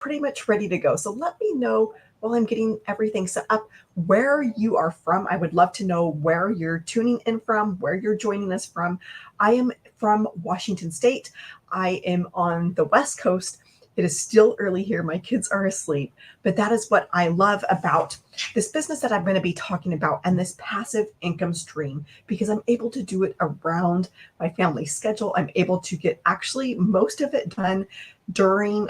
pretty much ready to go. So let me know while I'm getting everything set up where you are from. I would love to know where you're tuning in from, where you're joining us from. I am from Washington State. I am on the West Coast. It is still early here. My kids are asleep, but that is what I love about this business that I'm going to be talking about and this passive income stream because I'm able to do it around my family schedule. I'm able to get actually most of it done during,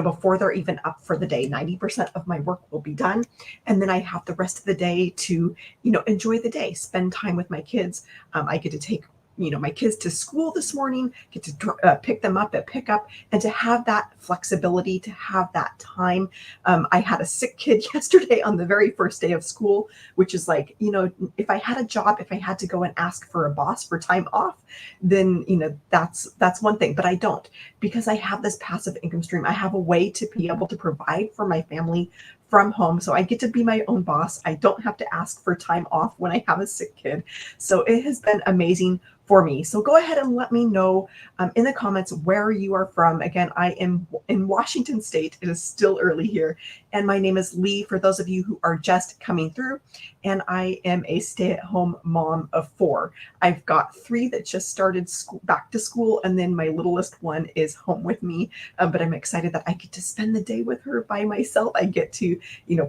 before they're even up for the day. 90% of my work will be done. And then I have the rest of the day to, enjoy the day, spend time with my kids. I get to take my kids to school this morning, get to pick them up at pickup, and to have that flexibility, to have that time. I had a sick kid yesterday on the very first day of school, which is like, if I had a job, if I had to go and ask for a boss for time off, then, that's one thing, but I don't because I have this passive income stream. I have a way to be able to provide for my family from home. So I get to be my own boss. I don't have to ask for time off when I have a sick kid. So it has been amazing for me. So go ahead and let me know in the comments where you are from. Again, I am in Washington State. It is still early here. And my name is Lee, for those of you who are just coming through. And I am a stay-at-home mom of 4. I've got 3 that just started back to school. And then my littlest one is home with me. But I'm excited that I get to spend the day with her by myself. I get to,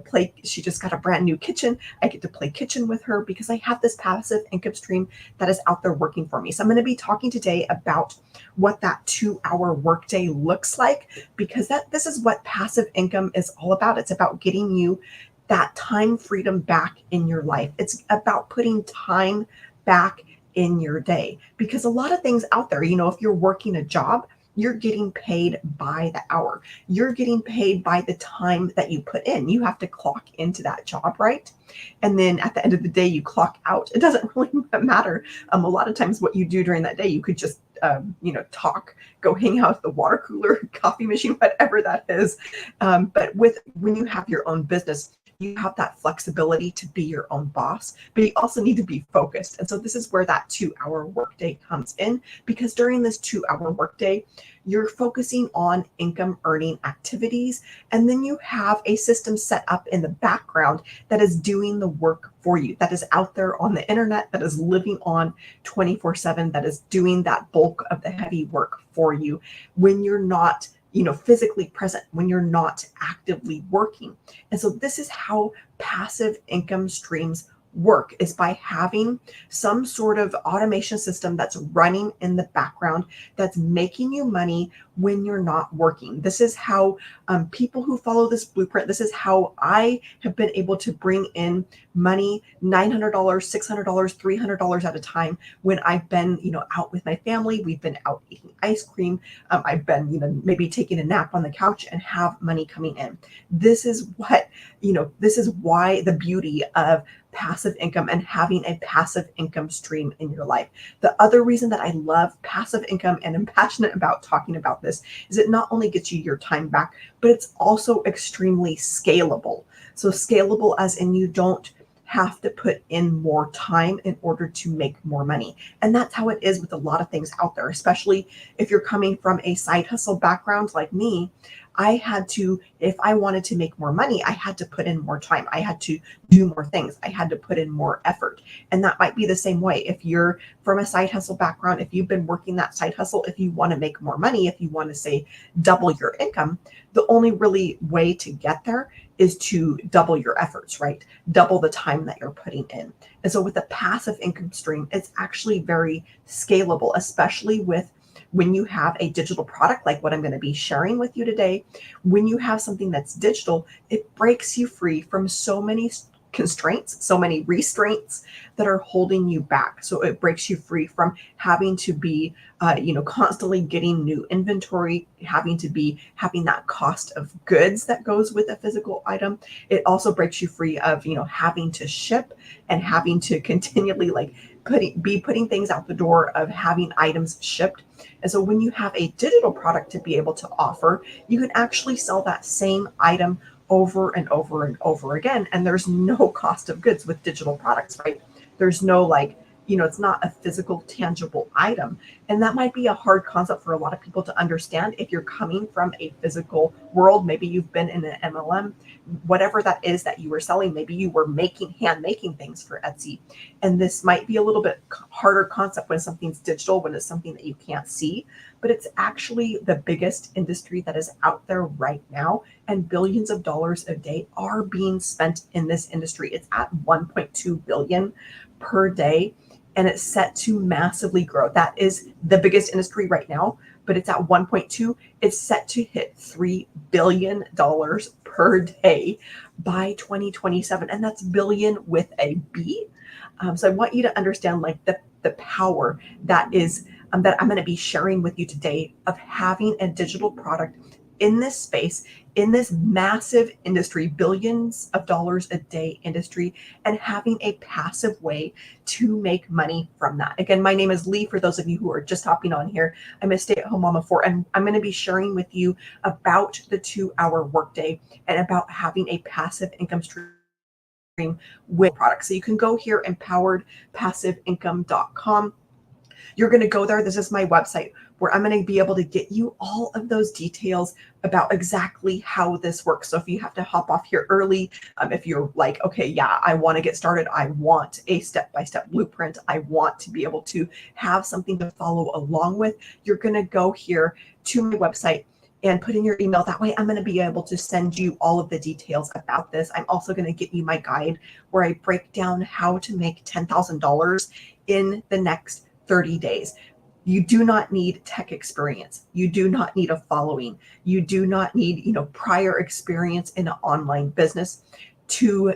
play. She just got a brand new kitchen. I get to play kitchen with her because I have this passive income stream that is out there working for me. So I'm going to be talking today about what that 2-hour workday looks like, because this is what passive income is all about. It's about getting you that time freedom back in your life. It's about putting time back in your day, because a lot of things out there, if you're working a job, you're getting paid by the hour. You're getting paid by the time that you put in. You have to clock into that job, right? And then at the end of the day, you clock out. It doesn't really matter. A lot of times what you do during that day, you could just, talk, go hang out at the water cooler, coffee machine, whatever that is. But when you have your own business, you have that flexibility to be your own boss, but you also need to be focused. And so this is where that 2-hour workday comes in, because during this 2-hour workday, you're focusing on income earning activities. And then you have a system set up in the background that is doing the work for you, that is out there on the internet, that is living on 24/7, that is doing that bulk of the heavy work for you when you're not physically present, when you're not actively working. And so this is how passive income streams work, is by having some sort of automation system that's running in the background, that's making you money when you're not working. This is how people who follow this blueprint, this is how I have been able to bring in money, $900, $600, $300 at a time when I've been, out with my family. We've been out eating ice cream. I've been, maybe taking a nap on the couch and have money coming in. This is what, this is why the beauty of passive income and having a passive income stream in your life. The other reason that I love passive income and am passionate about talking about this is it not only gets you your time back, but it's also extremely scalable. So scalable as in you don't have to put in more time in order to make more money. And that's how it is with a lot of things out there, especially if you're coming from a side hustle background like me. I had to, if I wanted to make more money, I had to put in more time. I had to do more things. I had to put in more effort. And that might be the same way if you're from a side hustle background, if you've been working that side hustle, if you want to make more money, if you want to say double your income, the only really way to get there is to double your efforts, right? Double the time that you're putting in. And so with a passive income stream, it's actually very scalable, especially with when you have a digital product like what I'm going to be sharing with you today. When you have something that's digital, it breaks you free from so many constraints, so many restraints that are holding you back. So it breaks you free from having to be, constantly getting new inventory, having that cost of goods that goes with a physical item. It also breaks you free of, having to ship and having to continually putting things out the door, of having items shipped. And so when you have a digital product to be able to offer, you can actually sell that same item over and over and over again. And there's no cost of goods with digital products, right? There's no it's not a physical, tangible item. And that might be a hard concept for a lot of people to understand if you're coming from a physical world. Maybe you've been in an MLM, whatever that is that you were selling. Maybe you were hand making things for Etsy. And this might be a little bit harder concept when something's digital, when it's something that you can't see, but it's actually the biggest industry that is out there right now. And billions of dollars a day are being spent in this industry. It's at 1.2 billion per day, and it's set to massively grow. That is the biggest industry right now, but it's at 1.2. It's set to hit $3 billion per day by 2027. And that's billion with a B. So I want you to understand like the power that is that I'm going to be sharing with you today of having a digital product in this space, in this massive industry, billions of dollars a day industry, and having a passive way to make money from that. Again, my name is Lee. For those of you who are just hopping on here, I'm a stay-at-home mom of 4, and I'm going to be sharing with you about the 2-hour workday and about having a passive income stream with products. So you can go here, empoweredpassiveincome.com. You're going to go there. This is my website where I'm going to be able to get you all of those details about exactly how this works. So if you have to hop off here early, if you're like, okay, yeah, I want to get started. I want a step-by-step blueprint. I want to be able to have something to follow along with. You're going to go here to my website and put in your email. That way I'm going to be able to send you all of the details about this. I'm also going to give you my guide where I break down how to make $10,000 in the next 30 days. You do not need tech experience. You do not need a following. You do not need, prior experience in an online business to,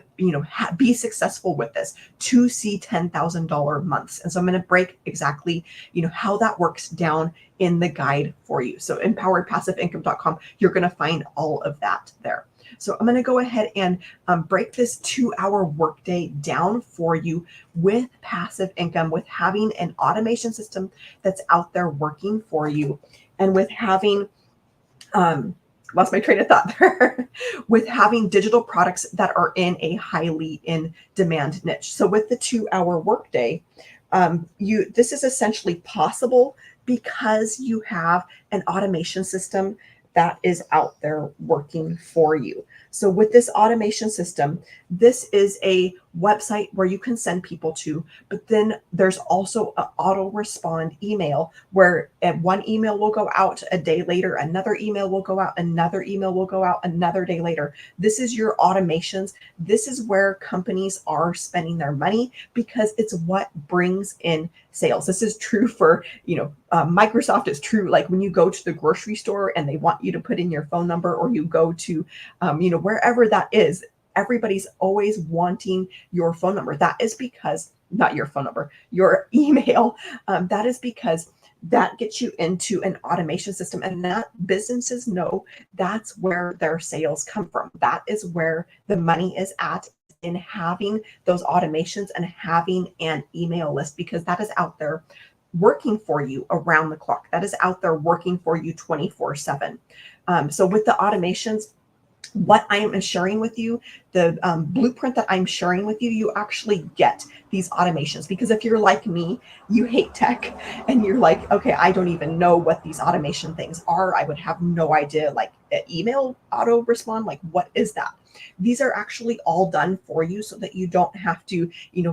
be successful with this, to see $10,000 months. And so I'm going to break exactly, how that works down in the guide for you. So empoweredpassiveincome.com, you're going to find all of that there. So I'm going to go ahead and break this 2-hour workday down for you with passive income, with having an automation system that's out there working for you, and with having, lost my train of thought there, with having digital products that are in a highly in demand niche. So with the 2-hour workday, this is essentially possible because you have an automation system that is out there working for you. So with this automation system, this is a website where you can send people to, but then there's also an auto respond email where one email will go out a day later, another email will go out, another email will go out another day later. This is your automations. This is where companies are spending their money because it's what brings in sales. This is true for, Microsoft. Is true like when you go to the grocery store and they want you to put in your phone number, or you go to, wherever that is, everybody's always wanting your phone number. That is because, not your phone number, your email. That is because that gets you into an automation system, and that businesses know that's where their sales come from. That is where the money is at, in having those automations and having an email list, because that is out there working for you around the clock. That is out there working for you 24/7. So with the automations, what I am sharing with you, the blueprint that I'm sharing with you, you actually get these automations. Because if you're like me, you hate tech and you're like, okay, I don't even know what these automation things are. I would have no idea, like email auto respond, like what is that? These are actually all done for you so that you don't have to,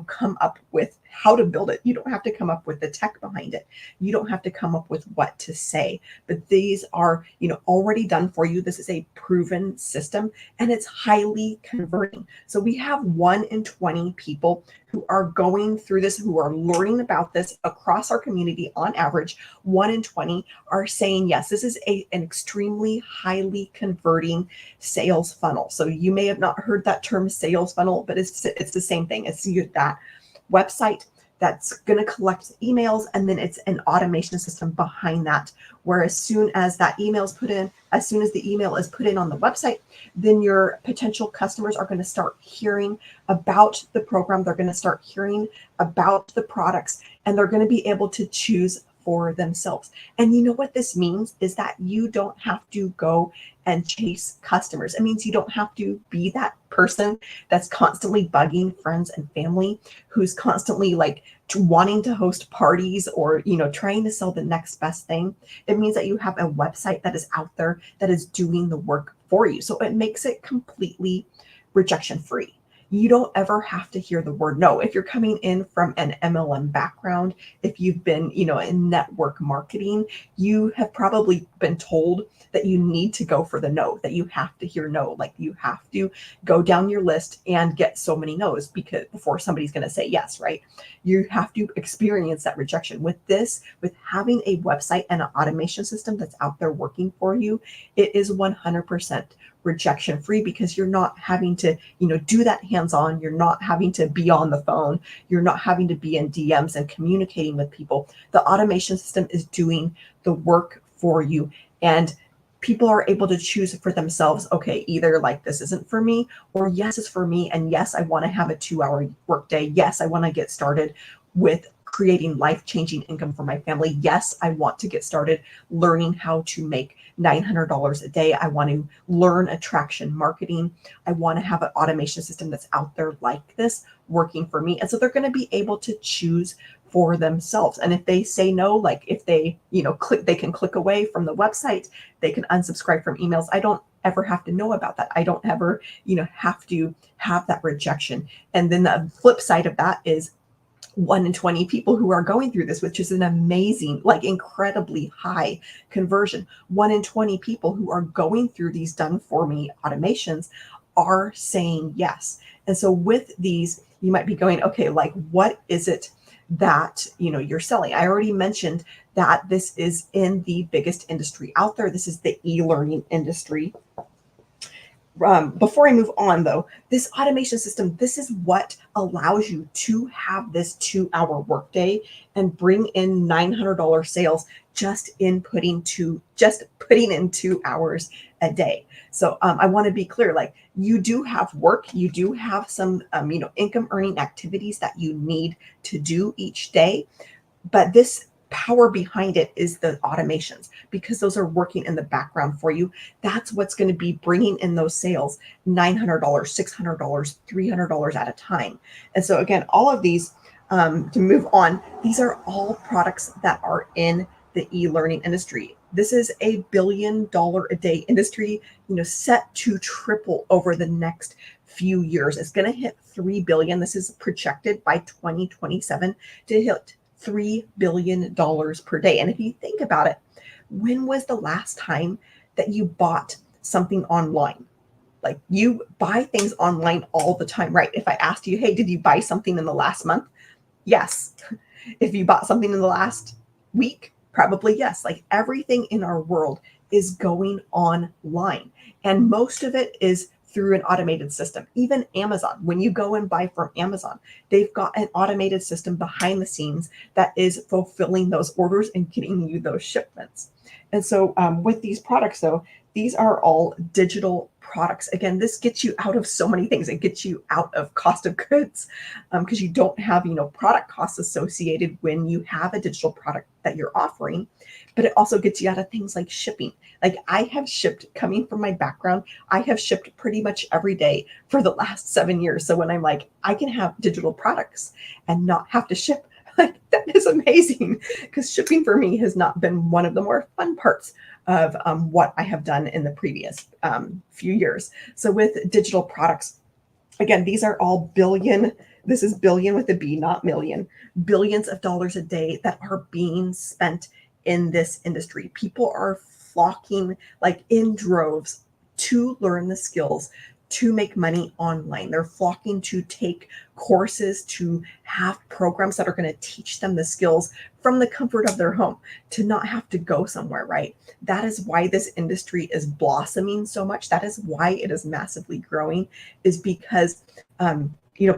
come up with how to build it. You don't have to come up with the tech behind it. You don't have to come up with what to say, but these are, already done for you. This is a proven system and it's highly converting. So we have 1 in 20 people who are going through this, who are learning about this across our community. On average, 1 in 20 are saying, yes, this is an extremely highly converting sales funnel. So you may have not heard that term sales funnel, but it's the same thing. It's that website that's going to collect emails, and then it's an automation system behind that, where as soon as that email is put in, as soon as the email is put in on the website, then your potential customers are going to start hearing about the program. They're going to start hearing about the products, and they're going to be able to choose for themselves. And you know what this means is that you don't have to go and chase customers. It means you don't have to be that person that's constantly bugging friends and family, who's constantly like wanting to host parties or, trying to sell the next best thing. It means that you have a website that is out there that is doing the work for you. So it makes it completely rejection free. You don't ever have to hear the word no. If you're coming in from an MLM background, if you've been, in network marketing, you have probably been told that you need to go for the no, that you have to hear no. Like you have to go down your list and get so many no's because before somebody's going to say yes, right? You have to experience that rejection. With this, with having a website and an automation system that's out there working for you, it is 100% rejection free because you're not having to, do that hands on. You're not having to be on the phone. You're not having to be in DMs and communicating with people. The automation system is doing the work for you. And people are able to choose for themselves, okay, either like this isn't for me or yes, it's for me. And yes, I want to have a 2-hour workday. Yes, I want to get started with creating life-changing income for my family. Yes, I want to get started learning how to make $900 a day. I want to learn attraction marketing. I want to have an automation system that's out there like this working for me. And so they're going to be able to choose for themselves. And if they say no, like if they, they can click away from the website, they can unsubscribe from emails. I don't ever have to know about that. I don't ever, have to have that rejection. And then the flip side of that is 1 in 20 people who are going through this, which is an amazing, like incredibly high conversion. 1 in 20 people who are going through these done for me automations are saying yes. And so with these, you might be going, okay, like what is it that, you're selling? I already mentioned that this is in the biggest industry out there. This is the e-learning industry. Before I move on though, this automation system, this is what allows you to have this 2-hour workday and bring in $900 sales just putting in 2 hours a day. So I want to be clear, like you do have work, you do have some, income earning activities that you need to do each day, but this power behind it is the automations because those are working in the background for you. That's what's going to be bringing in those sales, $900, $600, $300 at a time. And so again, all of these, to move on, these are all products that are in the e-learning industry. This is a $1 billion a day industry, set to triple over the next few years. It's going to hit 3 billion. This is projected by 2027 to hit $3 billion per day. And if you think about it, when was the last time that you bought something online? Like you buy things online all the time, right? If I asked you, hey, did you buy something in the last month? Yes. If you bought something in the last week, probably yes. Like everything in our world is going online. And most of it is through an automated system. Even Amazon, when you go and buy from Amazon, they've got an automated system behind the scenes that is fulfilling those orders and getting you those shipments. And so with these products, though, these are all digital products. Again, this gets you out of so many things. It gets you out of cost of goods because you don't have, product costs associated when you have a digital product that you're offering. But it also gets you out of things like shipping. Like I have shipped, coming from my background, I have shipped pretty much every day for the last 7 years. So when I'm like, I can have digital products and not have to ship, like that is amazing because shipping for me has not been one of the more fun parts of what I have done in the previous few years. So with digital products, again, these are all billion. This is billion with a B, not million. Billions of dollars a day that are being spent in this industry. People are flocking like in droves to learn the skills to make money online. They're flocking to take courses, to have programs that are going to teach them the skills from the comfort of their home, to not have to go somewhere, right? That is why this industry is blossoming so much. That is why it is massively growing, is because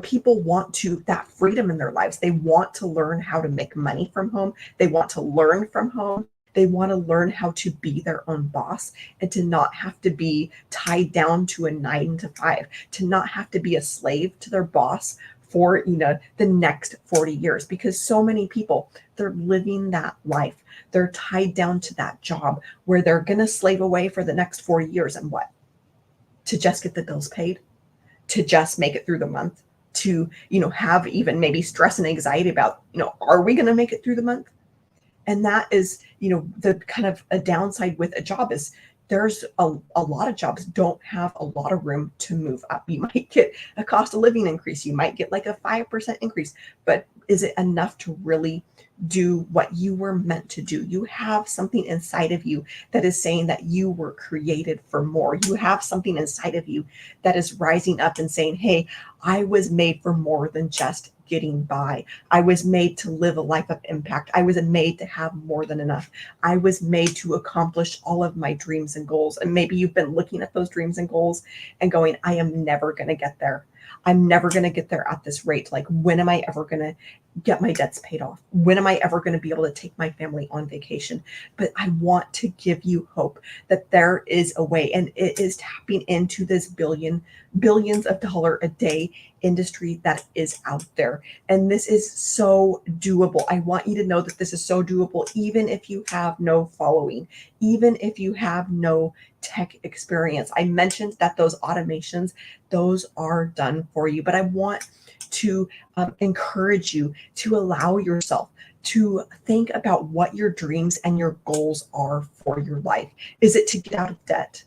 people want that freedom in their lives. They want to learn how to make money from home. They want to learn from home. They want to learn how to be their own boss and to not have to be tied down to a 9 to 5, to not have to be a slave to their boss for, the next 40 years, because so many people, they're living that life. They're tied down to that job where they're going to slave away for the next 40 years and what? To just get the bills paid, to just make it through the month. to, have even maybe stress and anxiety about, are we going to make it through the month? And that is, the kind of a downside with a job is there's a lot of jobs don't have a lot of room to move up. You might get a cost of living increase. You might get like a 5% increase, but is it enough to really do what you were meant to do? You have something inside of you that is saying that you were created for more. You have something inside of you that is rising up and saying, hey, I was made for more than just getting by. I was made to live a life of impact. I was made to have more than enough. I was made to accomplish all of my dreams and goals. And maybe you've been looking at those dreams and goals and going, I am never going to get there. I'm never going to get there at this rate. Like, when am I ever going to get my debts paid off? When am I ever going to be able to take my family on vacation? But I want to give you hope that there is a way, and it is tapping into this billions of dollar a day industry that is out there. And this is so doable. I want you to know that this is so doable, even if you have no following, even if you have no tech experience. I mentioned that those automations, those are done for you, but I want to encourage you to allow yourself to think about what your dreams and your goals are for your life. Is it to get out of debt?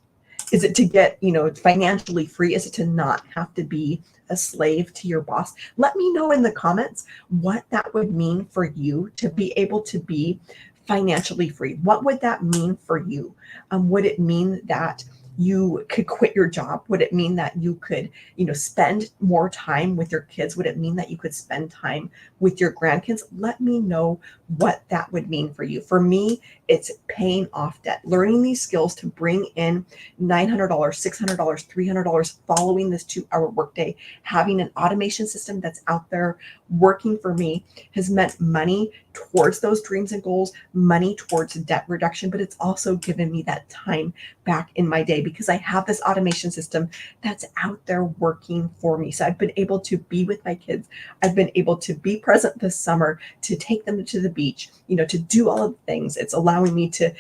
Is it to get, financially free? Is it to not have to be a slave to your boss? Let me know in the comments what that would mean for you to be able to be financially free. What would that mean for you? Would it mean that you could quit your job? Would it mean that you could, spend more time with your kids? Would it mean that you could spend time with your grandkids? Let me know what that would mean for you. For me, it's paying off debt, learning these skills to bring in $900, $600, $300 following this 2-hour workday. Having an automation system that's out there working for me has meant money towards those dreams and goals, money towards debt reduction, but it's also given me that time back in my day because I have this automation system that's out there working for me. So I've been able to be with my kids. I've been able to be present this summer, to take them to the beach, to do all of the things. It's allowing me to,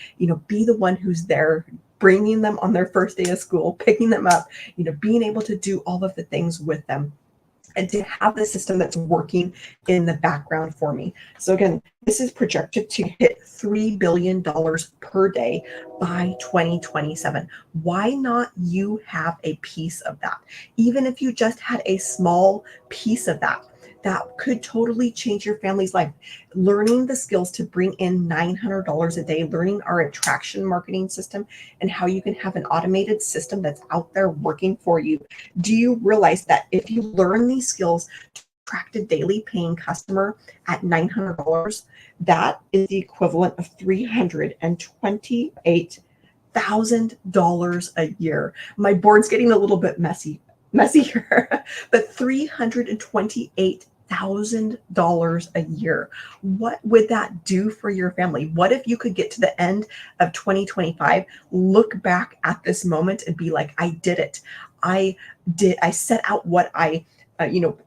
be the one who's there, bringing them on their first day of school, picking them up, being able to do all of the things with them, and to have the system that's working in the background for me. So again, this is projected to hit $3 billion per day by 2027. Why not you have a piece of that? Even if you just had a small piece of that, that could totally change your family's life. Learning the skills to bring in $900 a day, learning our attraction marketing system and how you can have an automated system that's out there working for you. Do you realize that if you learn these skills to attract a daily paying customer at $900, that is the equivalent of $328,000 a year? My board's getting a little bit messy here, but $328,000 a year. What would that do for your family? What if you could get to the end of 2025, look back at this moment and be like, I did it. I set out what I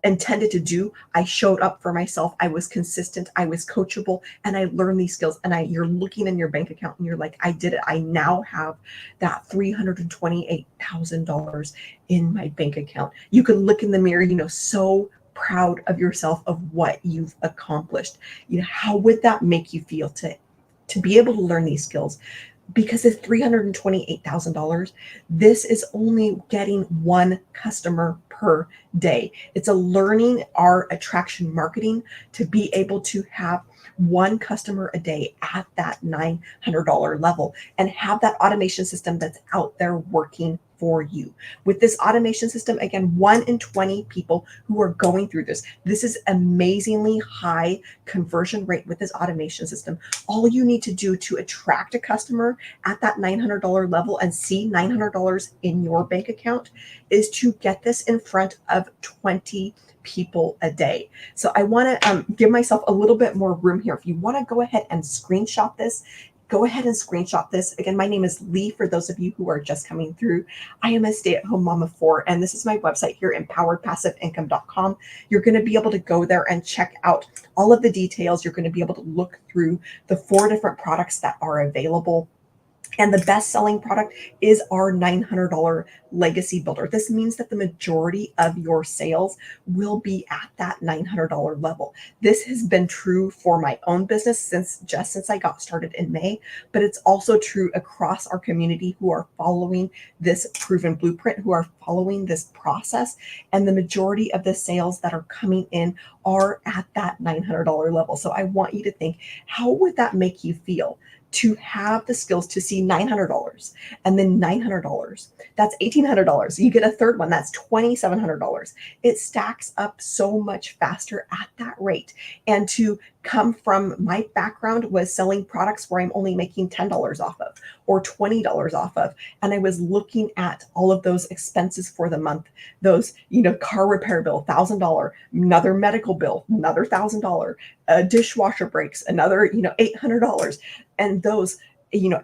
intended to do. I showed up for myself. I was consistent. I was coachable, and I learned these skills. And you're looking in your bank account and you're like, I did it. I now have that $328,000 in my bank account. You can look in the mirror, so proud of yourself of what you've accomplished. How would that make you feel to be able to learn these skills? Because it's $328,000, this is only getting one customer per day. It's a learning our attraction marketing to be able to have one customer a day at that $900 level and have that automation system that's out there working for you. With this automation system, again, 1 in 20 people who are going through this. This is amazingly high conversion rate with this automation system. All you need to do to attract a customer at that $900 level and see $900 in your bank account is to get this in front of 20 people a day. So I want to give myself a little bit more room here. If you want to go ahead and screenshot this, go ahead and screenshot this. Again, my name is Lee, for those of you who are just coming through. I am a stay-at-home mom of 4, and this is my website here, empoweredpassiveincome.com. You're going to be able to go there and check out all of the details. You're going to be able to look through the 4 different products that are available. And the best selling product is our $900 legacy builder. This means that the majority of your sales will be at that $900 level. This has been true for my own business since I got started in May, but it's also true across our community who are following this proven blueprint, who are following this process. And the majority of the sales that are coming in are at that $900 level. So I want you to think, how would that make you feel to have the skills to see $900 and then $900? That's $1,800. You get a third one, that's $2,700. It stacks up so much faster at that rate. And to come from, my background was selling products where I'm only making $10 off of or $20 off of. And I was looking at all of those expenses for the month, those, car repair bill, $1,000, another medical bill, another $1,000, a dishwasher breaks, another, $800. And those,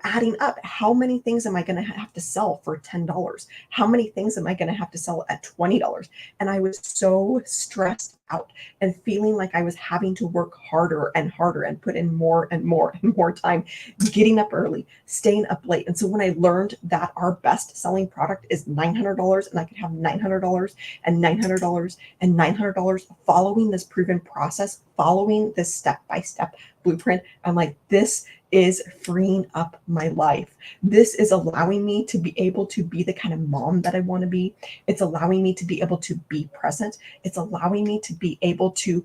adding up, how many things am I going to have to sell for $10? How many things am I going to have to sell at $20? And I was so stressed out and feeling like I was having to work harder and harder and put in more and more and more time, getting up early, staying up late. And so when I learned that our best selling product is $900 and I could have $900 and $900 and $900 following this proven process, following this step-by-step blueprint, I'm like, this is freeing up my life. This is allowing me to be able to be the kind of mom that I want to be. It's allowing me to be able to be present. It's allowing me to be able to,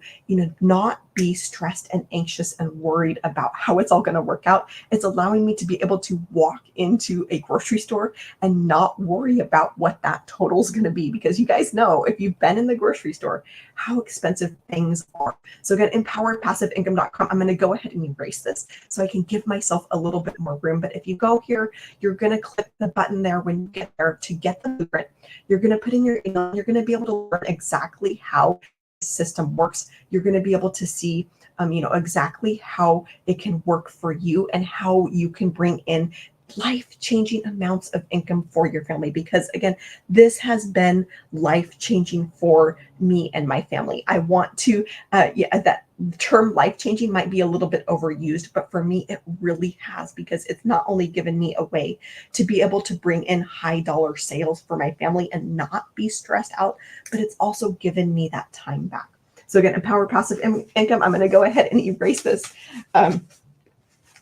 not be stressed and anxious and worried about how it's all going to work out. It's allowing me to be able to walk into a grocery store and not worry about what that total is going to be, because you guys know, if you've been in the grocery store, how expensive things are. So again, empoweredpassiveincome.com. I'm going to go ahead and erase this so I can give myself a little bit more room. But if you go here, you're going to click the button there when you get there to get the blueprint. You're going to put in your email. You're going to be able to learn exactly how the system works. You're going to be able to see exactly how it can work for you and how you can bring in life-changing amounts of income for your family. Because again, this has been life-changing for me and my family. I want to, that term life-changing might be a little bit overused, but for me, it really has, because it's not only given me a way to be able to bring in high dollar sales for my family and not be stressed out, but it's also given me that time back. So again, empowered passive income. I'm going to go ahead and erase this.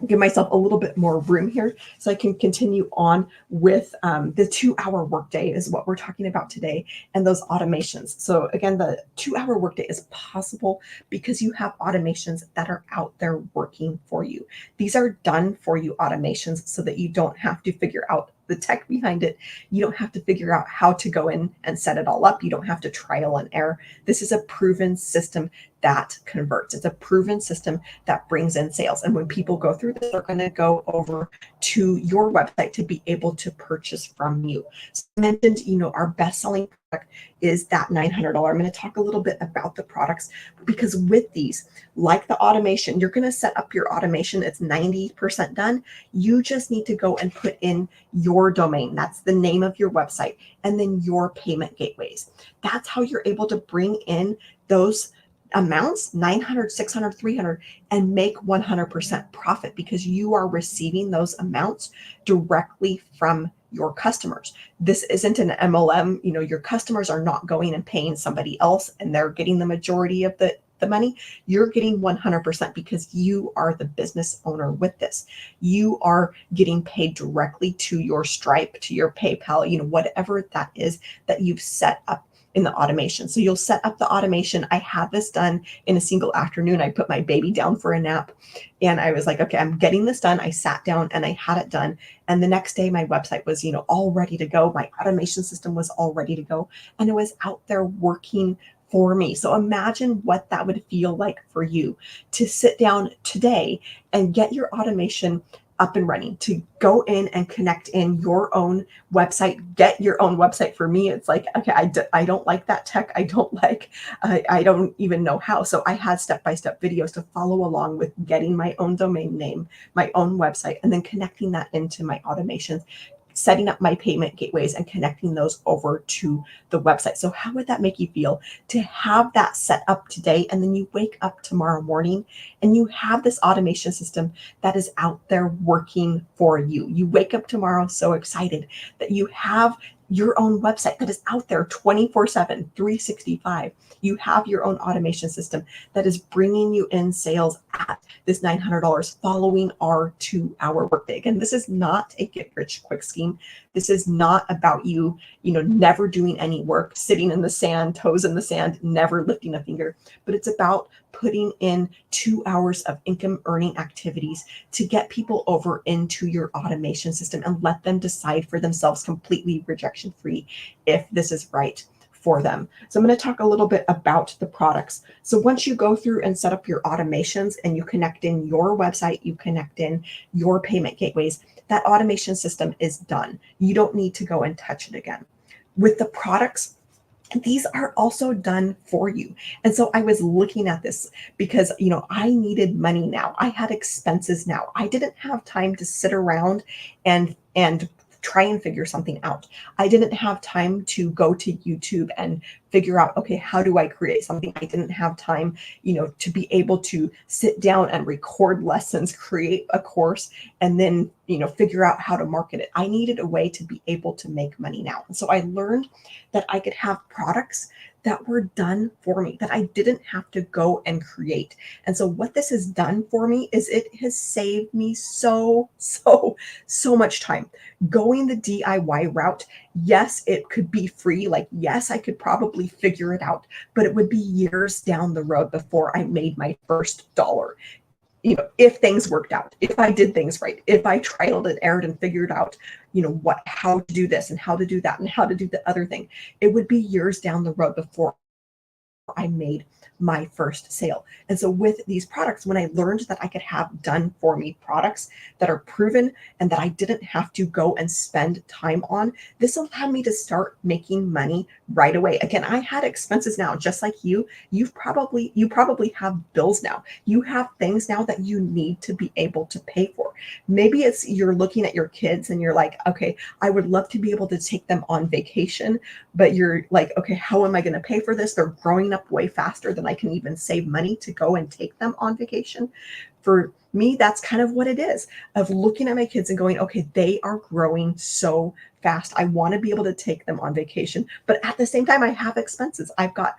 Give myself a little bit more room here so I can continue on with the 2-hour workday is what we're talking about today, and those automations. So again, the 2-hour workday is possible because you have automations that are out there working for you. These are done for you automations so that you don't have to figure out the tech behind it. You don't have to figure out how to go in and set it all up. You don't have to trial and error. This is a proven system that converts. It's a proven system that brings in sales. And when people go through this, they're going to go over to your website to be able to purchase from you. So I mentioned, our best-selling product is that $900. I'm going to talk a little bit about the products, because with these, like the automation, you're going to set up your automation. It's 90% done. You just need to go and put in your domain. That's the name of your website, and then your payment gateways. That's how you're able to bring in those amounts, 900, 600, 300, and make 100% profit, because you are receiving those amounts directly from your customers. This isn't an MLM. Your customers are not going and paying somebody else and they're getting the majority of the money. You're getting 100% because you are the business owner with this. You are getting paid directly to your Stripe, to your PayPal, whatever that is that you've set up in the automation. So you'll set up the automation. I had this done in a single afternoon. I put my baby down for a nap and I was like, okay, I'm getting this done. I sat down and I had it done. And the next day my website was, all ready to go. My automation system was all ready to go. And it was out there working for me. So imagine what that would feel like for you to sit down today and get your automation up and running, to go in and connect in your own website, get your own website. For me, it's like, okay, I don't like that tech. I don't even know how. So I had step-by-step videos to follow along with getting my own domain name, my own website, and then connecting that into my automations, setting up my payment gateways and connecting those over to the website. So how would that make you feel to have that set up today? And then you wake up tomorrow morning and you have this automation system that is out there working for you. You wake up tomorrow so excited that you have your own website that is out there 24/7, 365. You have your own automation system that is bringing you in sales at this $900 following our 2-hour workday. Again, this is not a get rich quick scheme. This is not about you, never doing any work, sitting in the sand, toes in the sand, never lifting a finger, but it's about putting in 2 hours of income earning activities to get people over into your automation system and let them decide for themselves completely rejection free if this is right for them. So I'm going to talk a little bit about the products. So once you go through and set up your automations and you connect in your website, you connect in your payment gateways, that automation system is done. You don't need to go and touch it again. With the products, these are also done for you. And so I was looking at this because, I needed money now. I had expenses now. I didn't have time to sit around and try and figure something out. I didn't have time to go to YouTube and figure out, okay, how do I create something? I didn't have time, to be able to sit down and record lessons, create a course, and then, figure out how to market it. I needed a way to be able to make money now. And so I learned that I could have products that were done for me, that I didn't have to go and create. And so what this has done for me is it has saved me so much time. Going the DIY route, yes, it could be free. Like, yes, I could probably figure it out, but it would be years down the road before I made my first dollar. If things worked out, if I did things right, if I trialed and errored and figured out, how to do this and how to do that and how to do the other thing, it would be years down the road before I made my first sale. And so with these products, when I learned that I could have done for me products that are proven and that I didn't have to go and spend time on, this allowed me to start making money right away. Again, I had expenses now, just like you. You probably have bills now. You have things now that you need to be able to pay for. Maybe it's you're looking at your kids and you're like, okay, I would love to be able to take them on vacation, but you're like, okay, how am I going to pay for this? They're growing up way faster than I can even save money to go and take them on vacation. For me, that's kind of what it is, of looking at my kids and going, okay, they are growing so fast. I want to be able to take them on vacation, but at the same time, I have expenses. I've got,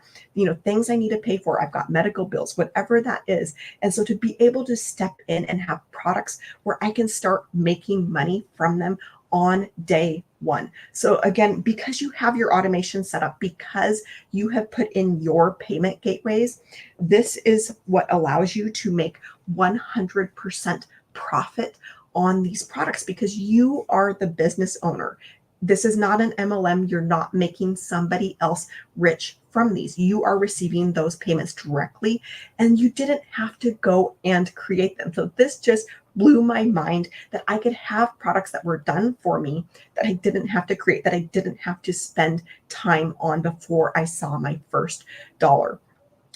things I need to pay for. I've got medical bills, whatever that is. And so to be able to step in and have products where I can start making money from them on day one. So again, because you have your automation set up, because you have put in your payment gateways, this is what allows you to make 100% profit on these products because you are the business owner. This is not an MLM. You're not making somebody else rich from these. You are receiving those payments directly, and you didn't have to go and create them. So this just blew my mind that I could have products that were done for me that I didn't have to create, that I didn't have to spend time on before I saw my first dollar.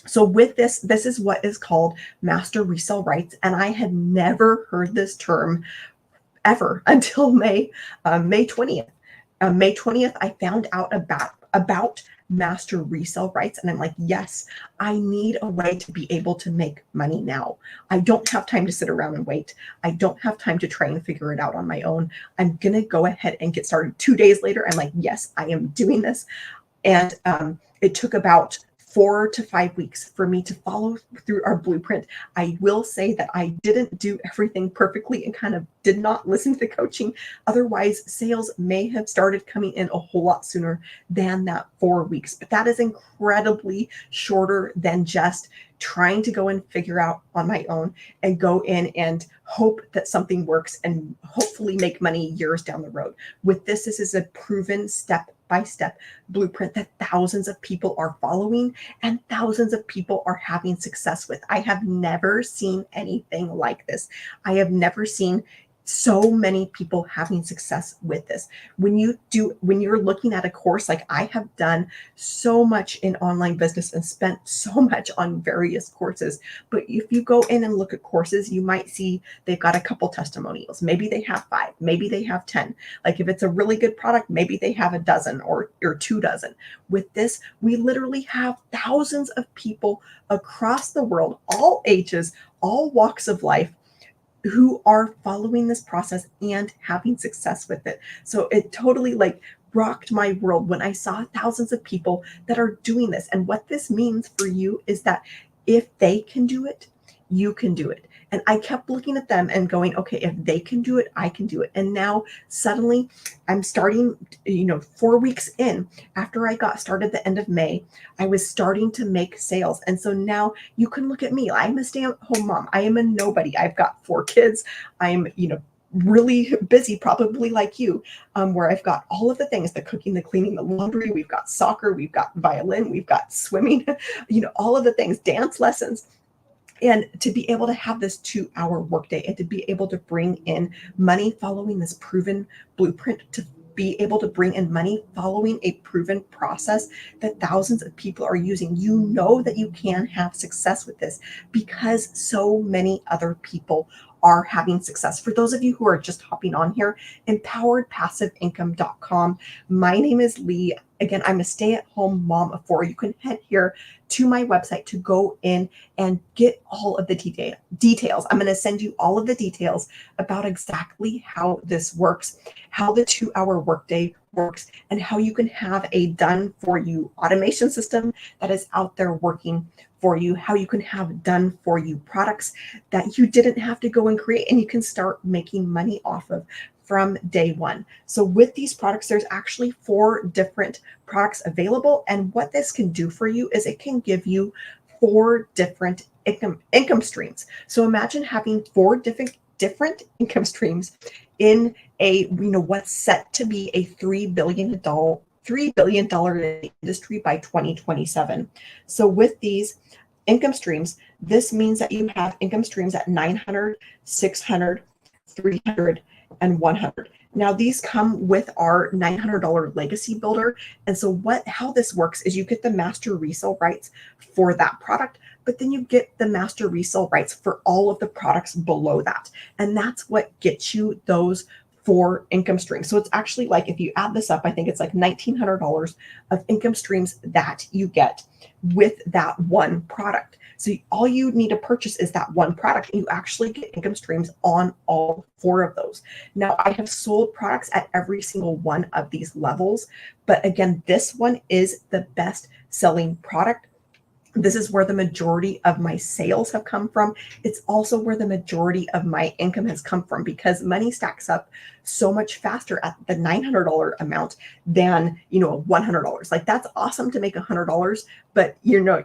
So with this is what is called master resale rights. And I had never heard this term ever until May 20th. May 20th, I found out about master resale rights. And I'm like, yes, I need a way to be able to make money now. I don't have time to sit around and wait. I don't have time to try and figure it out on my own. I'm going to go ahead and get started. 2 days later, I'm like, yes, I am doing this. And it took about 4 to 5 weeks for me to follow through our blueprint. I will say that I didn't do everything perfectly and kind of did not listen to the coaching. Otherwise, sales may have started coming in a whole lot sooner than that 4 weeks. But that is incredibly shorter than just trying to go and figure out on my own and go in and hope that something works and hopefully make money years down the road. With this is a proven step-by-step blueprint that thousands of people are following and thousands of people are having success with. I have never seen anything like this. I have never seen so many people having success with this. When you're looking at a course, like I have done so much in online business and spent so much on various courses. But if you go in and look at courses, you might see they've got a couple testimonials. Maybe they have 5, maybe they have 10. Like if it's a really good product, maybe they have a dozen or 2 dozen. With this, we literally have thousands of people across the world, all ages, all walks of life, who are following this process and having success with it. So it totally like rocked my world when I saw thousands of people that are doing this. And what this means for you is that if they can do it, you can do it. And I kept looking at them and going, okay, if they can do it, I can do it. And now suddenly I'm starting, 4 weeks in after I got started the end of May, I was starting to make sales. And so now you can look at me. I'm a stay-at-home mom. I am a nobody. I've got 4 kids. I'm, really busy, probably like you, where I've got all of the things, the cooking, the cleaning, the laundry, we've got soccer, we've got violin, we've got swimming, all of the things, dance lessons. And to be able to have this 2-hour workday and to be able to bring in money following this proven blueprint, to be able to bring in money following a proven process that thousands of people are using, you know that you can have success with this because so many other people are having success. For those of you who are just hopping on here, empoweredpassiveincome.com. My name is Lee. Again, I'm a stay-at-home mom of 4. You can head here to my website to go in and get all of the details. I'm going to send you all of the details about exactly how this works, how the 2-hour workday works, and how you can have a done for you automation system that is out there working for you, how you can have done for you products that you didn't have to go and create and you can start making money off of from day one. So with these products, there's actually 4 different products available. And what this can do for you is it can give you 4 different income streams. So imagine having 4 different income streams in a, what's set to be a $3 billion industry by 2027. So with these income streams, this means that you have income streams at 900, 600, 300, and 100. Now these come with our $900 legacy builder. And so how this works is you get the master resale rights for that product, but then you get the master resale rights for all of the products below that. And that's what gets you those 4 income streams. So it's actually like, if you add this up, I think it's like $1,900 of income streams that you get with that one product. So all you need to purchase is that one product, and you actually get income streams on all 4 of those. Now, I have sold products at every single one of these levels, but again, this one is the best selling product. This is where the majority of my sales have come from. It's also where the majority of my income has come from, because money stacks up so much faster at the $900 amount than, $100. Like, that's awesome to make $100, but you're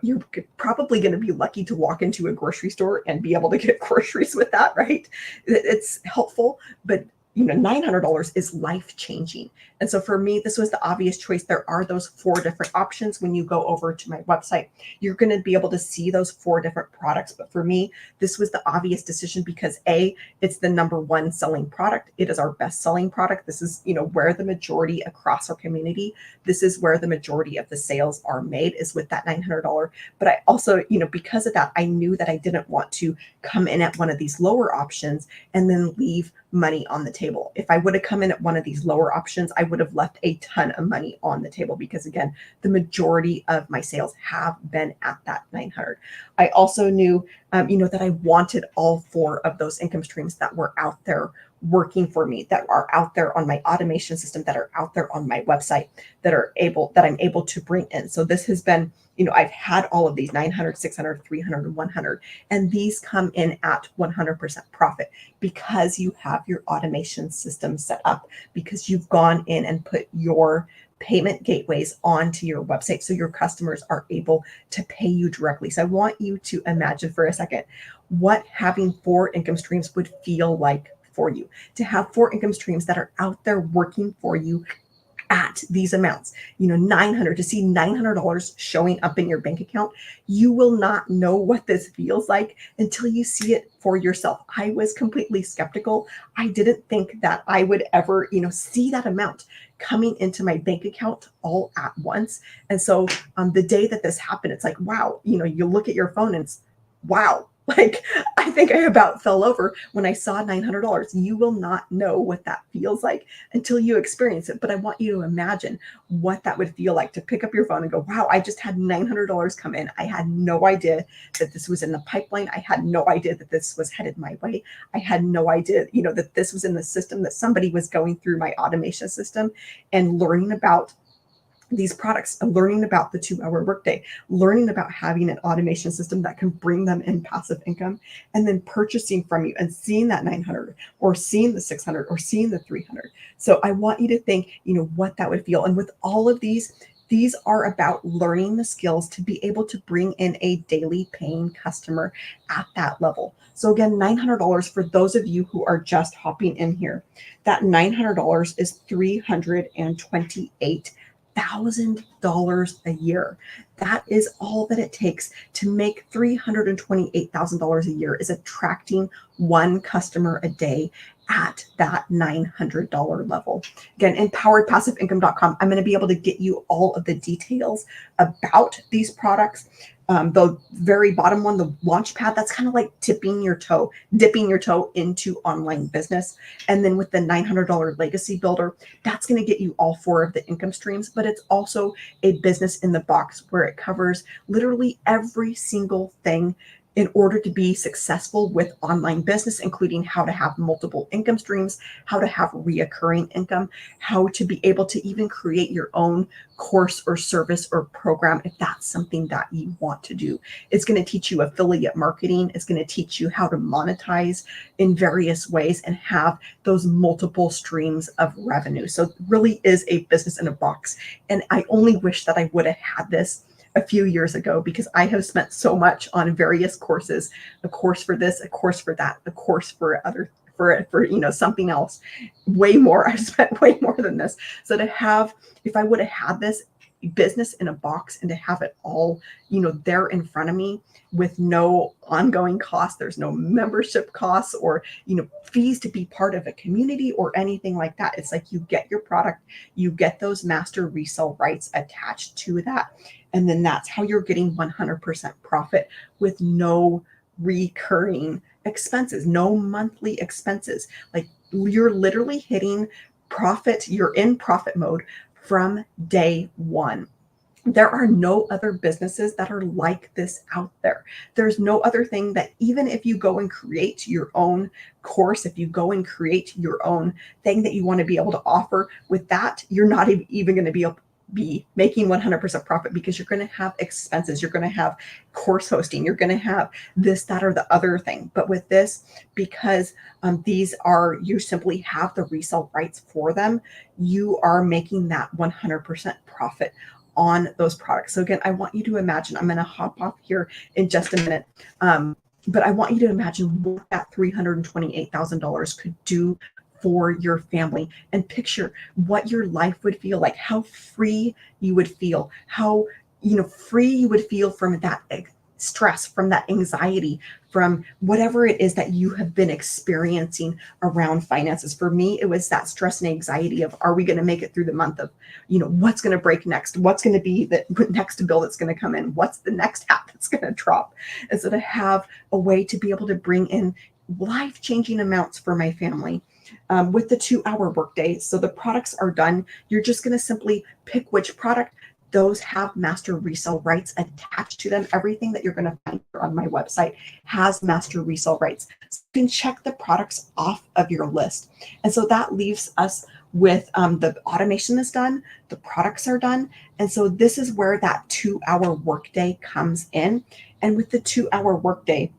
probably going to be lucky to walk into a grocery store and be able to get groceries with that, right? It's helpful, but $900 is life-changing. And so for me, this was the obvious choice. There are those 4 different options. When you go over to my website, you're going to be able to see those 4 different products. But for me, this was the obvious decision because A, it's the number 1 selling product. It is our best selling product. This is, where the majority across our community, this is where the majority of the sales are made, is with that $900. But I also, because of that, I knew that I didn't want to come in at one of these lower options and then leave money on the table. If I would have come in at one of these lower options, I would have left a ton of money on the table because, again, the majority of my sales have been at that 900. I also knew, that I wanted all 4 of those income streams that were out there working for me, that are out there on my automation system, that are out there on my website, that I'm able to bring in. So this has been, I've had all of these 900, 600, 300, and 100, and these come in at 100% profit because you have your automation system set up, because you've gone in and put your payment gateways onto your website so your customers are able to pay you directly. So I want you to imagine for a second what having 4 income streams would feel like for you, to have 4 income streams that are out there working for you at these amounts, 900, to see $900 showing up in your bank account, you will not know what this feels like until you see it for yourself. I was completely skeptical. I didn't think that I would ever, see that amount coming into my bank account all at once. And so the day that this happened, it's like, wow, you look at your phone and it's wow. Like, I think I about fell over when I saw $900. You will not know what that feels like until you experience it. But I want you to imagine what that would feel like to pick up your phone and go, wow, I just had $900 come in. I had no idea that this was in the pipeline. I had no idea that this was headed my way. I had no idea, that this was in the system, that somebody was going through my automation system and learning about these products, learning about the 2-hour workday, learning about having an automation system that can bring them in passive income, and then purchasing from you and seeing that 900 or seeing the 600 or seeing the 300. So I want you to think, what that would feel. And with all of these are about learning the skills to be able to bring in a daily paying customer at that level. So again, $900 for those of you who are just hopping in here, that $900 is $328,000 a year. That is all that it takes to make $328,000 a year, is attracting one customer a day at that $900 level. Again, empoweredpassiveincome.com. I'm going to be able to get you all of the details about these products. The very bottom one, the launch pad, that's kind of like dipping your toe into online business. And then with the $900 legacy builder, that's going to get you all 4 of the income streams, but it's also a business in the box where it covers literally every single thing in order to be successful with online business, including how to have multiple income streams, how to have reoccurring income, how to be able to even create your own course or service or program if that's something that you want to do. It's going to teach you affiliate marketing. It's going to teach you how to monetize in various ways and have those multiple streams of revenue. So it really is a business in a box. And I only wish that I would have had this a few years ago, because I have spent so much on various courses, a course for this, a course for that, a course for other, for something else, way more. I've spent way more than this. So to have, if I would have had this business in a box and to have it all, there in front of me with no ongoing cost, there's no membership costs or, fees to be part of a community or anything like that. It's like you get your product, you get those master resale rights attached to that. And then that's how you're getting 100% profit with no recurring expenses, no monthly expenses. Like, you're literally hitting profit, you're in profit mode from day one. There are no other businesses that are like this out there. There's no other thing that, even if you go and create your own course, if you go and create your own thing that you want to be able to offer with that, you're not even going to be making 100% profit, because you're going to have expenses. You're going to have course hosting. You're going to have this, that, or the other thing. But with this, because these are, you simply have the resale rights for them, you are making that 100% profit on those products. So again, I want you to imagine, I'm going to hop off here in just a minute. But I want you to imagine what that $328,000 could do for your family, and picture what your life would feel like, how free you would feel, how free you would feel from that stress, from that anxiety, from whatever it is that you have been experiencing around finances. For me, it was that stress and anxiety of, are we going to make it through the month, of what's going to break next, what's going to be the next bill that's going to come in, what's the next hat that's going to drop. And so to have a way to be able to bring in life-changing amounts for my family with the 2-hour workday. So the products are done. You're just going to simply pick which product. Those have master resale rights attached to them. Everything that you're going to find on my website has master resale rights. So you can check the products off of your list. And so that leaves us with the automation is done, the products are done. And so this is where that 2-hour workday comes in. And with the 2-hour workday,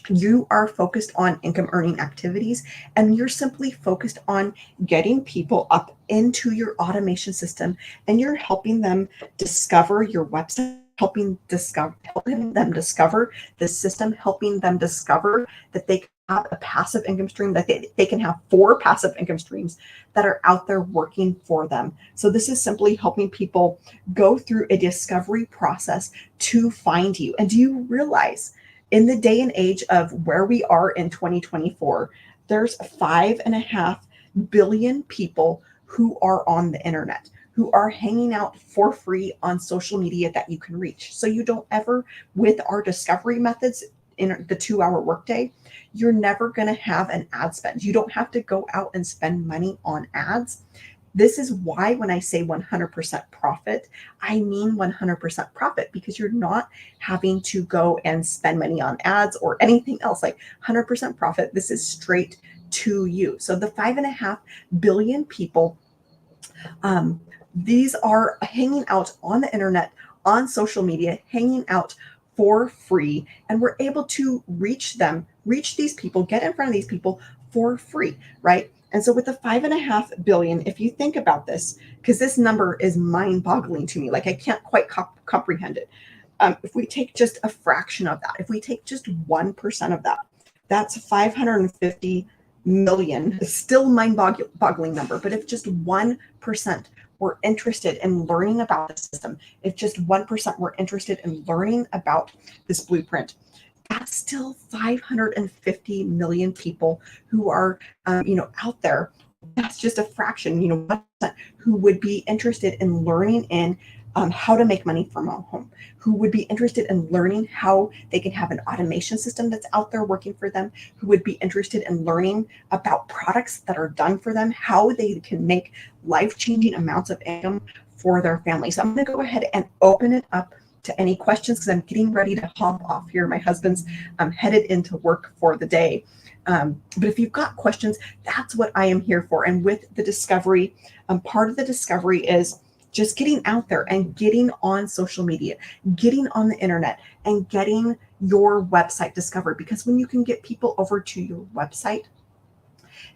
you are focused on income earning activities, and you're simply focused on getting people up into your automation system, and you're helping them discover your website, helping them discover the system, helping them discover that they have a passive income stream, that they can have 4 passive income streams that are out there working for them. So this is simply helping people go through a discovery process to find you. And do you realize in the day and age of where we are in 2024, there's 5.5 billion people who are on the internet, who are hanging out for free on social media that you can reach. So you don't ever, with our discovery methods in the 2-hour workday, you're never going to have an ad spend. You don't have to go out and spend money on ads. This is why when I say 100% profit, I mean 100% profit, because you're not having to go and spend money on ads or anything else. Like 100% profit, this is straight to you. So the 5.5 billion people, these are hanging out on the internet, on social media, hanging out for free, and we're able to reach them, reach these people, get in front of these people for free, right? And so with the 5.5 billion, if you think about this, because this number is mind-boggling to me, like I can't quite comprehend it. If we take just a fraction of that, if we take just 1% of that, that's 550 million. It's still mind-boggling number, but if just 1% were interested in learning about the system, if just 1% were interested in learning about this blueprint, that's still 550 million people who are, out there. That's just a fraction, 1% who would be interested in learning in how to make money from home, who would be interested in learning how they can have an automation system that's out there working for them, who would be interested in learning about products that are done for them, how they can make life-changing amounts of income for their family. So I'm going to go ahead and open it up to any questions because I'm getting ready to hop off here. My husband's headed into work for the day. But if you've got questions, that's what I am here for. And with the discovery, part of the discovery is just getting out there and getting on social media, getting on the internet, and getting your website discovered. Because when you can get people over to your website,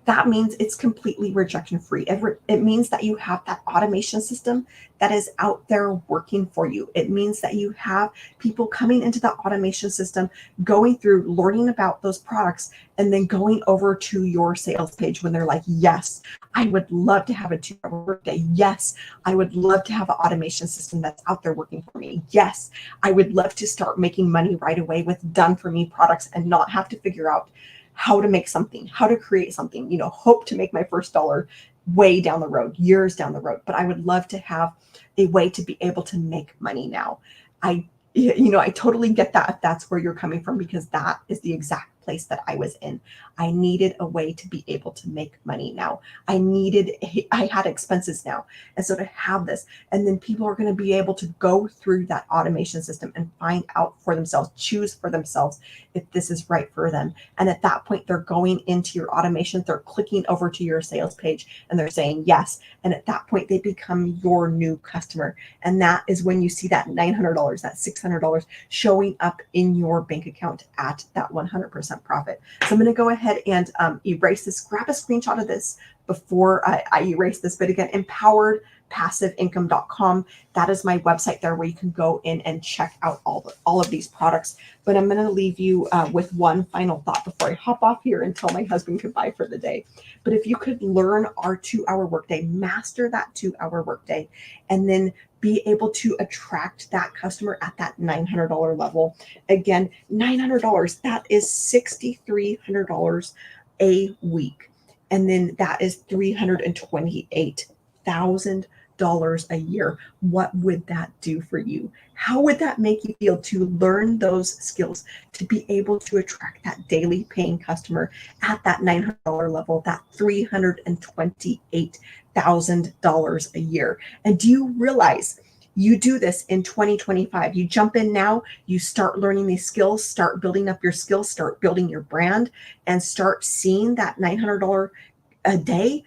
that means it's completely rejection free. It means that you have that automation system that is out there working for you. It means that you have people coming into the automation system, going through, learning about those products, and then going over to your sales page when they're like, yes, I would love to have a 2-hour workday. Yes, I would love to have an automation system that's out there working for me. Yes, I would love to start making money right away with done for me products and not have to figure out how to make something, how to create something, hope to make my first dollar way down the road, years down the road. But I would love to have a way to be able to make money now. I totally get that if that's where you're coming from, because that is the exact place that I was in. I needed a way to be able to make money now. I had expenses now. And so to have this, and then people are going to be able to go through that automation system and find out for themselves, choose for themselves if this is right for them. And at that point, they're going into your automation, they're clicking over to your sales page and they're saying yes. And at that point, they become your new customer. And that is when you see that $900, that $600 showing up in your bank account at that 100% profit. So I'm going to go ahead and erase this, grab a screenshot of this before I erase this. But again, empoweredpassiveincome.com. That is my website there where you can go in and check out all of these products. But I'm going to leave you with one final thought before I hop off here and tell my husband goodbye for the day. But if you could learn our 2-hour workday, master that 2-hour workday, and then be able to attract that customer at that $900 level. Again, $900, that is $6,300 a week. And then that is $328,000 a year. What would that do for you? How would that make you feel to learn those skills, to be able to attract that daily paying customer at that $900 level, that $328,000 a year? And do you realize you do this in 2025? You jump in now, you start learning these skills, start building up your skills, start building your brand, and start seeing that $900 a day.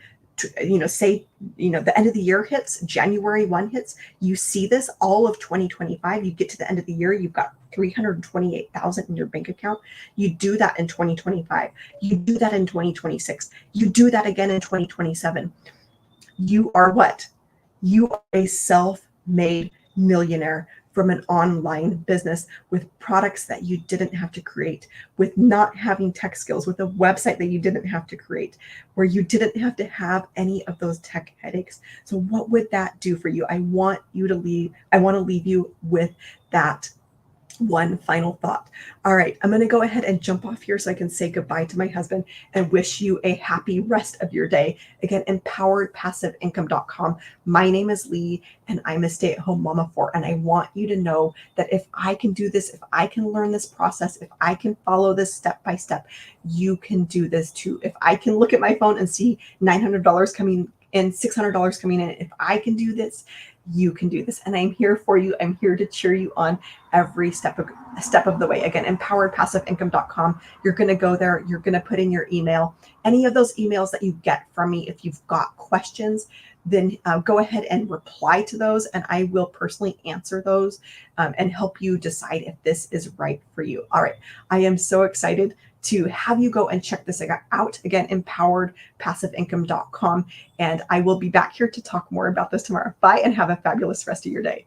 Say, the end of the year hits, January 1 hits, you see this all of 2025, you get to the end of the year, you've got 328,000 in your bank account. You do that in 2025. You do that in 2026. You do that again in 2027. You are what? You are a self-made millionaire from an online business with products that you didn't have to create, with not having tech skills, with a website that you didn't have to create, where you didn't have to have any of those tech headaches. So what would that do for you? I want to leave you with that one final thought. All right, I'm going to go ahead and jump off here so I can say goodbye to my husband and wish you a happy rest of your day. Again, empoweredpassiveincome.com. My name is Lee, and I'm a stay-at-home mom of 4. And I want you to know that if I can do this, if I can learn this process, if I can follow this step by step, you can do this too. If I can look at my phone and see $900 coming in, $600 coming in, if I can do this, you can do this. And I'm here for you. I'm here to cheer you on every step of the way. Again, empoweredpassiveincome.com. You're going to go there. You're going to put in your email. Any of those emails that you get from me, if you've got questions, then go ahead and reply to those, and I will personally answer those and help you decide if this is right for you. All right. I am so excited to have you go and check this out. Again, empoweredpassiveincome.com. And I will be back here to talk more about this tomorrow. Bye, and have a fabulous rest of your day.